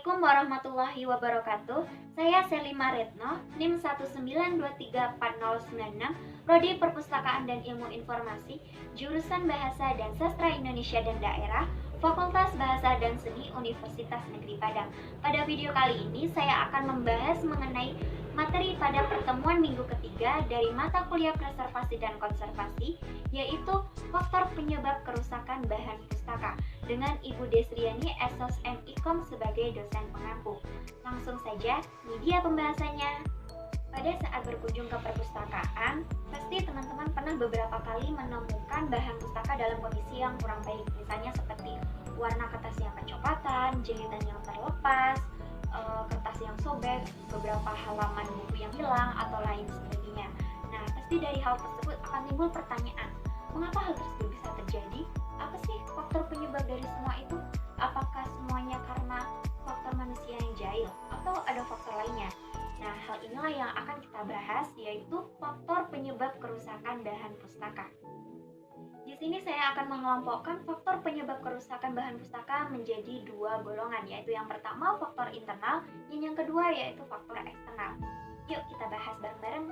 Assalamualaikum warahmatullahi wabarakatuh. Saya Selima Retno, NIM 1923409, Prodi Perpustakaan dan Ilmu Informasi, Jurusan Bahasa dan Sastra Indonesia dan Daerah, Fakultas Bahasa dan Seni Universitas Negeri Padang. Pada video kali ini saya akan membahas mengenai materi pada pertemuan minggu ketiga dari mata kuliah Preservasi dan Konservasi, yaitu faktor penyebab kerusakan bahan pustaka, dengan Ibu Desriani Esos M.Ikom sebagai dosen pengampu. Langsung saja, ini dia pembahasannya. Pada saat berkunjung ke perpustakaan, pasti teman-teman pernah beberapa kali menemukan bahan pustaka dalam kondisi yang kurang baik. Misalnya seperti warna kertas yang kecoklatan, jilidan yang terlepas, kertas yang sobek, beberapa halaman buku yang hilang, atau lain sebagainya. Nah, pasti dari hal tersebut akan timbul pertanyaan, mengapa hal tersebut bisa terjadi? Apa sih faktor penyebab dari semua itu? Apakah semuanya karena faktor manusia yang jahil atau ada faktor lainnya? Nah, hal inilah yang akan kita bahas, yaitu faktor penyebab kerusakan bahan pustaka. Di sini saya akan mengelompokkan faktor penyebab kerusakan bahan pustaka menjadi dua golongan, yaitu yang pertama faktor internal dan yang kedua yaitu faktor eksternal. Yuk kita bahas bareng-bareng.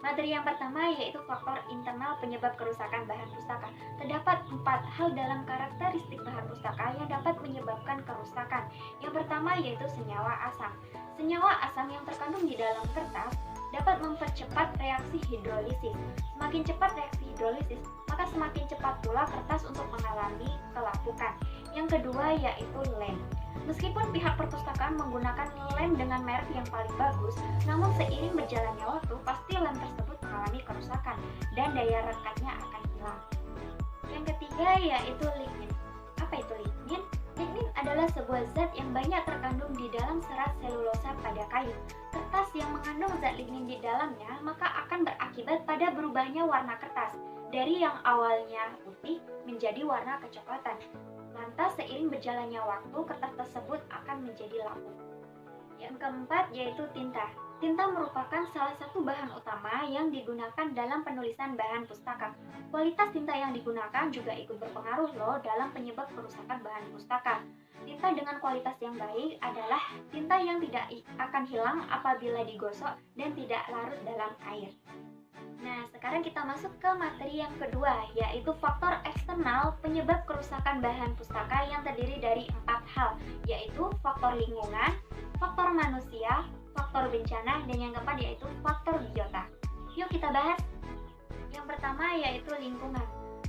Materi yang pertama yaitu faktor internal penyebab kerusakan bahan pustaka. Terdapat 4 hal dalam karakteristik bahan pustaka yang dapat menyebabkan kerusakan. Yang pertama yaitu senyawa asam. Senyawa asam yang terkandung di dalam kertas dapat mempercepat reaksi hidrolisis. Semakin cepat reaksi hidrolisis, maka semakin cepat pula kertas untuk mengalami kelapukan. Yang kedua yaitu lem. Meskipun pihak perpustakaan menggunakan lem dengan merek yang paling bagus, namun seiring berjalannya waktu, pasti lem tersebut mengalami kerusakan dan daya rekatnya akan hilang. Yang ketiga yaitu lignin. Apa itu lignin? Lignin adalah sebuah zat yang banyak terkandung di dalam serat selulosa pada kayu. Kertas yang mengandung zat lignin di dalamnya maka akan berakibat pada berubahnya warna kertas dari yang awalnya putih menjadi warna kecoklatan. Lantas seiring berjalannya waktu, kertas tersebut akan menjadi lapuk. Yang keempat yaitu tinta. Tinta merupakan salah satu bahan utama yang digunakan dalam penulisan bahan pustaka. Kualitas tinta yang digunakan juga ikut berpengaruh loh dalam penyebab kerusakan bahan pustaka. Tinta dengan kualitas yang baik adalah tinta yang tidak akan hilang apabila digosok dan tidak larut dalam air. Nah, sekarang kita masuk ke materi yang kedua, yaitu faktor eksternal penyebab kerusakan bahan pustaka yang terdiri dari 4 hal, yaitu faktor lingkungan, faktor manusia, faktor bencana, dan yang keempat yaitu faktor biota. Yuk kita bahas. Yang pertama yaitu lingkungan.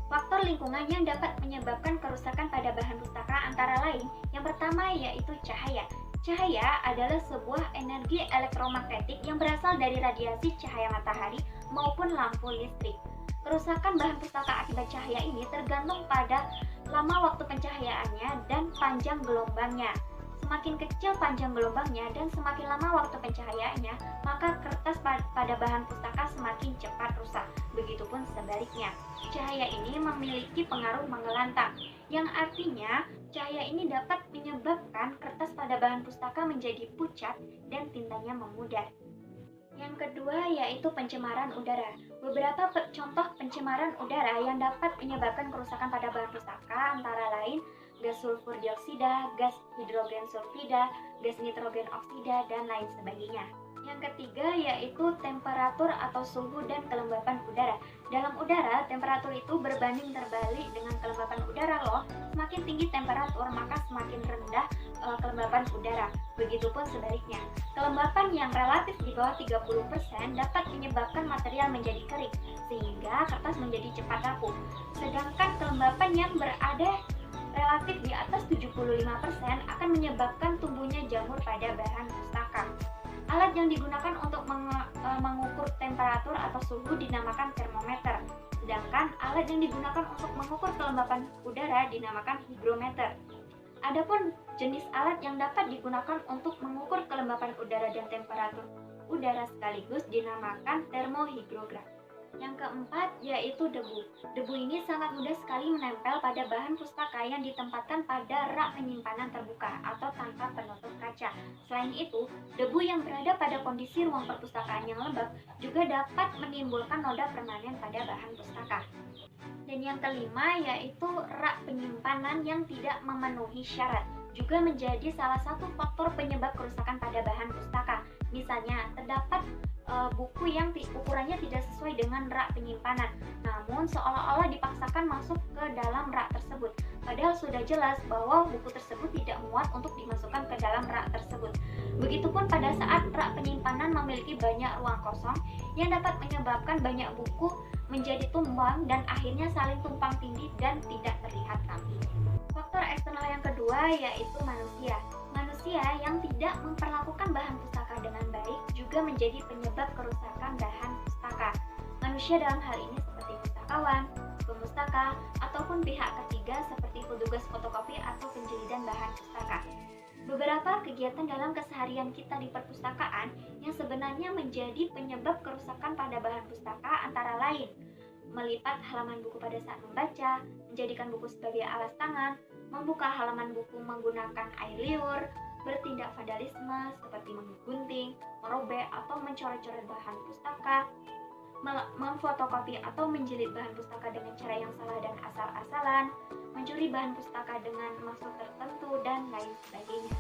Faktor lingkungan yang dapat menyebabkan kerusakan pada bahan pustaka antara lain, yang pertama yaitu cahaya. Cahaya adalah sebuah energi elektromagnetik yang berasal dari radiasi cahaya matahari maupun lampu listrik. Kerusakan bahan pustaka akibat cahaya ini tergantung pada lama waktu pencahayaannya dan panjang gelombangnya. Semakin kecil panjang gelombangnya dan semakin lama waktu pencahayaannya, maka kertas pada bahan pustaka semakin cepat rusak. Begitupun sebaliknya. Cahaya ini memiliki pengaruh mengelantang, yang artinya cahaya ini dapat menyebabkan kertas pada bahan pustaka menjadi pucat dan tintanya memudar. Yang kedua yaitu pencemaran udara. Beberapa contoh pencemaran udara yang dapat menyebabkan kerusakan pada bahan pustaka antara lain gas sulfur dioksida, gas hidrogen sulfida, gas nitrogen oksida, dan lain sebagainya. Yang ketiga yaitu temperatur atau suhu dan kelembapan udara. Dalam udara, temperatur itu berbanding terbalik dengan kelembapan udara loh. Semakin tinggi temperatur, maka semakin rendah kelembapan udara. Begitupun sebaliknya. Kelembapan yang relatif di bawah 30% dapat menyebabkan material menjadi kering, sehingga kertas menjadi cepat rapuh. Sedangkan kelembapan yang berada relatif di atas 75% akan menyebabkan tumbuhnya jamur pada bahan pustaka. Alat yang digunakan untuk mengukur temperatur atau suhu dinamakan termometer, sedangkan alat yang digunakan untuk mengukur kelembapan udara dinamakan hygrometer. Adapun jenis alat yang dapat digunakan untuk mengukur kelembapan udara dan temperatur udara sekaligus dinamakan termohigrograf. Yang keempat yaitu debu. Debu ini sangat mudah sekali menempel pada bahan pustaka yang ditempatkan pada rak penyimpanan terbuka atau tanpa penutup kaca. Selain itu, debu yang berada pada kondisi ruang perpustakaan yang lembab juga dapat menimbulkan noda permanen pada bahan pustaka. Dan yang kelima yaitu rak penyimpanan yang tidak memenuhi syarat. juga menjadi salah satu faktor penyebab kerusakan pada bahan pustaka. Misalnya, terdapat buku yang ukurannya tidak sesuai dengan rak penyimpanan, namun seolah-olah dipaksakan masuk ke dalam rak tersebut. Padahal sudah jelas bahwa buku tersebut tidak muat untuk dimasukkan ke dalam rak tersebut. Begitupun pada saat rak penyimpanan memiliki banyak ruang kosong yang dapat menyebabkan banyak buku menjadi tumbang dan akhirnya saling tumpang tindih dan tidak terlihat rapi. Faktor eksternal yang kedua yaitu manusia. Manusia yang tidak memperlakukan bahan pustaka dengan baik juga menjadi penyebab kerusakan bahan pustaka. Manusia dalam hal ini seperti pustakawan, pemustaka, ataupun pihak ketiga seperti petugas fotokopi atau penjilidan bahan pustaka. Beberapa kegiatan dalam keseharian kita di perpustakaan yang sebenarnya menjadi penyebab kerusakan pada bahan pustaka antara lain melipat halaman buku pada saat membaca, menjadikan buku sebagai alas tangan, membuka halaman buku menggunakan air liur, bertindak vandalisme seperti menggunting, merobek atau mencoret-coret bahan pustaka, memfotokopi atau menjilid bahan pustaka dengan cara yang salah dan asal-asalan, mencuri bahan pustaka dengan maksud tertentu, dan lain sebagainya.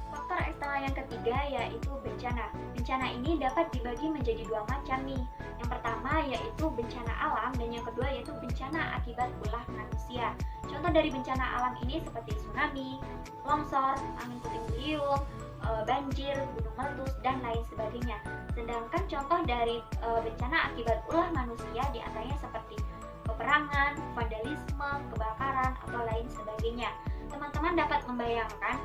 Faktor eksternal yang ketiga yaitu bencana. Bencana ini dapat dibagi menjadi dua macam nih. Yang pertama yaitu bencana alam dan yang kedua yaitu bencana akibat ulah manusia. Contoh dari bencana alam ini seperti tsunami, longsor, angin puting beliung, banjir, gunung meletus, dan lain sebagainya. Sedangkan contoh dari bencana akibat ulah manusia diantaranya seperti peperangan, vandalisme, kebakaran, atau lain sebagainya. Teman-teman dapat membayangkan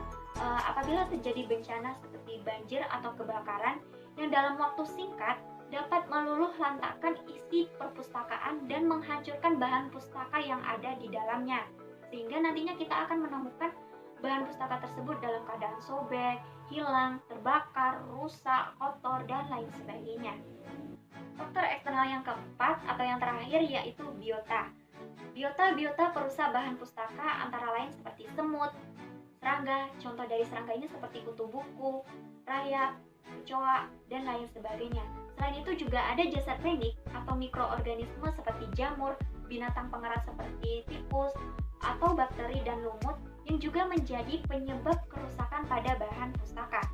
apabila terjadi bencana seperti banjir atau kebakaran yang dalam waktu singkat dapat meluluh lantakkan isi perpustakaan dan menghancurkan bahan pustaka yang ada di dalamnya, sehingga nantinya kita akan menemukan bahan pustaka tersebut dalam keadaan sobek, hilang, terbakar, rusak, kotor, dan lain sebagainya. Faktor eksternal yang keempat atau yang terakhir yaitu biota. Biota perusak bahan pustaka antara lain seperti semut, serangga. Contoh dari serangga ini seperti kutu buku, rayap, kecoa, dan lain sebagainya. Selain itu juga ada jasad klinik atau mikroorganisme seperti jamur, binatang pengerat seperti tikus, atau bakteri dan lumut yang juga menjadi penyebab kerusakan pada bahan pustaka.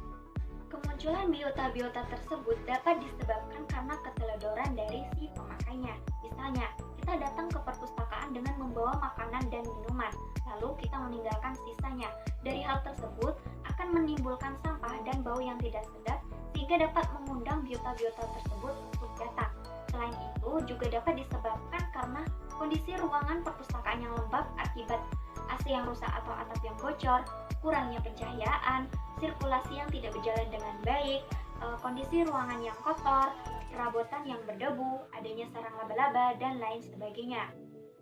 Kemunculan biota-biota tersebut dapat disebabkan karena keteledoran dari si pemakainya. Misalnya, kita datang ke perpustakaan dengan membawa makanan dan minuman, lalu kita meninggalkan sisanya. Dari hal tersebut akan menimbulkan sampah dan bau yang tidak sedap sehingga dapat mengundang biota-biota tersebut untuk datang. Selain itu juga dapat disebabkan karena kondisi ruangan perpustakaan yang lembab akibat AC yang rusak atau atap yang bocor, kurangnya pencahayaan, sirkulasi yang tidak berjalan dengan baik, kondisi ruangan yang kotor, perabotan yang berdebu, adanya sarang laba-laba, dan lain sebagainya.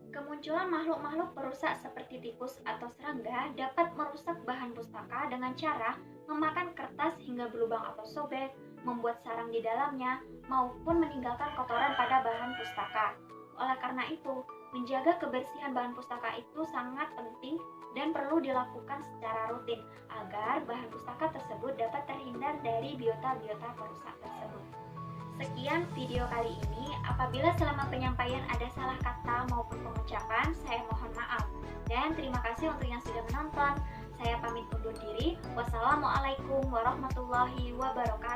Kemunculan makhluk-makhluk perusak seperti tikus atau serangga dapat merusak bahan pustaka dengan cara memakan kertas hingga berlubang atau sobek, membuat sarang di dalamnya, maupun meninggalkan kotoran pada bahan pustaka. Oleh karena itu, menjaga kebersihan bahan pustaka itu sangat penting dan perlu dilakukan secara rutin agar bahan pustaka tersebut dapat terhindar dari biota-biota perusak tersebut. Sekian video kali ini. Apabila selama penyampaian ada salah kata maupun pengucapan, saya mohon maaf. Dan terima kasih untuk yang sudah menonton. Saya pamit undur diri. Wassalamualaikum warahmatullahi wabarakatuh.